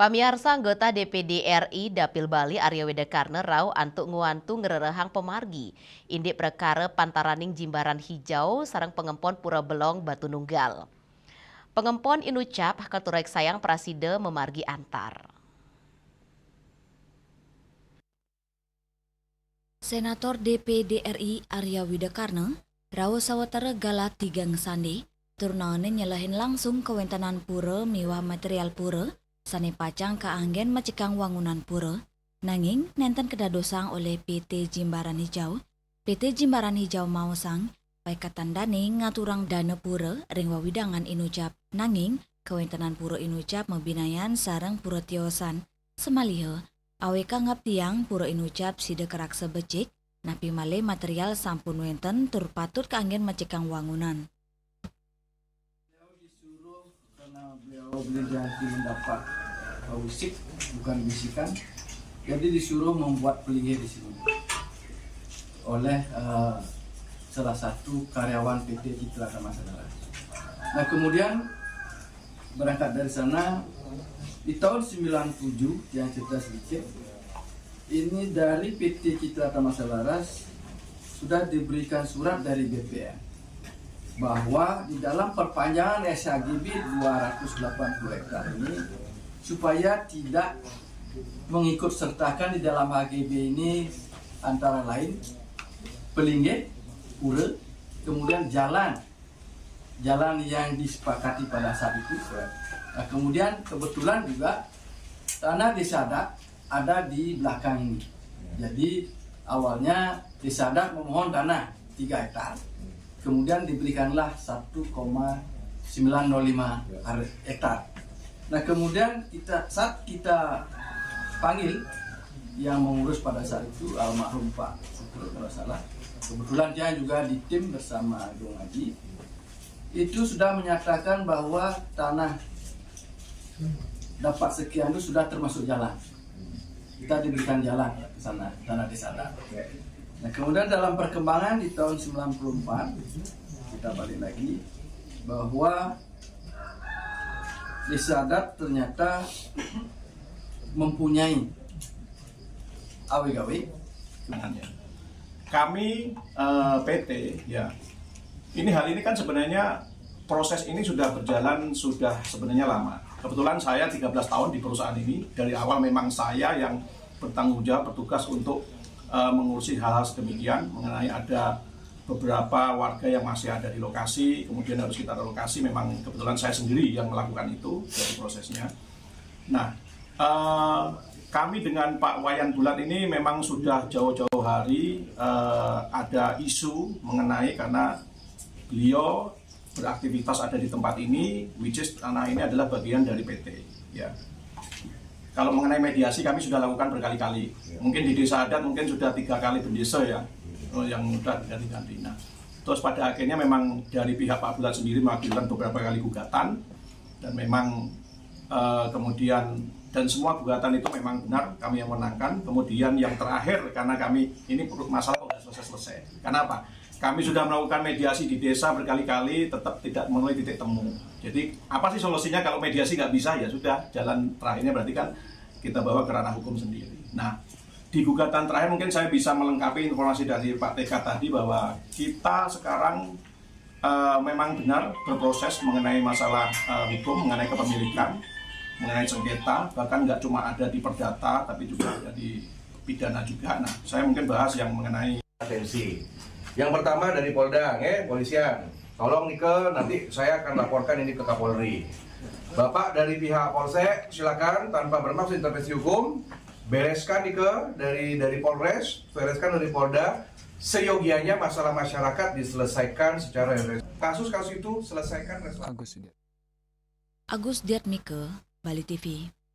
Pamiarsa anggota DPD RI Dapil Bali Arya Wedakarna rau antuk nguantu ngererehang pemargi. Indik perkara pantaraning Jimbaran Hijau sarang pengempon Pura Belong Batu Nunggal. Pengempon inucap katurek sayang prasida memargi antar. Senator DPD RI Arya Widakarna rau sawetara gala tigang sandi turnaone nyelahin langsung kewentanan pura miwah material pura sane pacang kaanggen macekang wangunan pura nanging nenten kedadosang oleh PT Jimbaran Hijau. PT Jimbaran Hijau maosang baik katandane ngaturang dana pura ring wawidangan inucap nanging kewentanan pura inucap mebinayan sareng pura tiosan semalihe awe kangap tiang pura inucap sida kerak sebecik napi male material sampun wenten tur patut kaanggen macekang wangunan. Beliau disuruh karena beliau berjanji mendapat wisik bukan bisikan, jadi disuruh membuat pelinggih di sini oleh salah satu karyawan PT Citra Tama Saudara. Nah kemudian berangkat dari sana di tahun 97 yang cerita sedikit, ini dari PT Citra Tama Selaras sudah diberikan surat dari BPN bahwa di dalam perpanjangan SHGB 280 hektar ini supaya tidak mengikut sertakan di dalam HGB ini antara lain pelinggih, pura, kemudian jalan yang disepakati pada saat itu. Nah, kemudian kebetulan juga tanah Desa Adat ada di belakang ini. Jadi awalnya Desa Adat memohon tanah 3 hektar. Kemudian diberikanlah 1,905 hektar. Nah kemudian saat kita panggil yang mengurus pada saat itu almarhum Pak Sutro kalau salah. Kebetulan dia juga di tim bersama Dong Haji. Itu sudah menyatakan bahwa tanah dapat sekian itu sudah termasuk jalan. Kita diberikan jalan ke sana, tanah Desa Adat. Nah, kemudian dalam perkembangan di tahun 94 kita balik lagi bahwa Desa Adat ternyata mempunyai awe-gawe. Kami PT ya. Hal ini kan sebenarnya proses ini sudah berjalan sudah sebenarnya lama. Kebetulan saya 13 tahun di perusahaan ini. Dari awal memang saya yang bertanggung jawab bertugas untuk mengurusi hal-hal sedemikian mengenai ada beberapa warga yang masih ada di lokasi, kemudian harus kita relokasi. Memang kebetulan saya sendiri yang melakukan itu dari prosesnya. Nah, kami dengan Pak Wayan Bulat ini memang sudah jauh-jauh hari ada isu mengenai karena beliau beraktivitas ada di tempat ini, which is tanah ini adalah bagian dari PT. Ya. Kalau mengenai mediasi kami sudah lakukan berkali-kali. Mungkin di Desa Adat mungkin sudah 3 kali bendesa ya, yang sudah ganti-ganti. Nah, terus pada akhirnya memang dari pihak Pak Bulat sendiri mengajukan beberapa kali gugatan dan memang kemudian dan semua gugatan itu memang benar kami yang menangkan. Kemudian yang terakhir karena kami ini masalah sudah selesai. Kenapa? Kami sudah melakukan mediasi di desa berkali-kali, tetap tidak memenuhi titik temu. Jadi apa sih solusinya kalau mediasi nggak bisa? Ya sudah, jalan terakhirnya berarti kan kita bawa ke ranah hukum sendiri. Nah, di gugatan terakhir mungkin saya bisa melengkapi informasi dari Pak TK tadi bahwa kita sekarang memang benar berproses mengenai masalah hukum, mengenai kepemilikan, mengenai sengketa, bahkan nggak cuma ada di perdata, tapi juga ada di pidana juga. Nah, saya mungkin bahas yang mengenai atensi. Yang pertama dari Polda, polisian. Tolong Nike, nanti saya akan laporkan ini ke Kapolri. Bapak dari pihak Polsek, silakan tanpa bermaksud intervensi hukum, bereskan Nike dari Polres, bereskan dari Polda. Seyogianya masalah masyarakat diselesaikan secara kasus-kasus itu selesaikan. Agus Diatmike, Bali TV.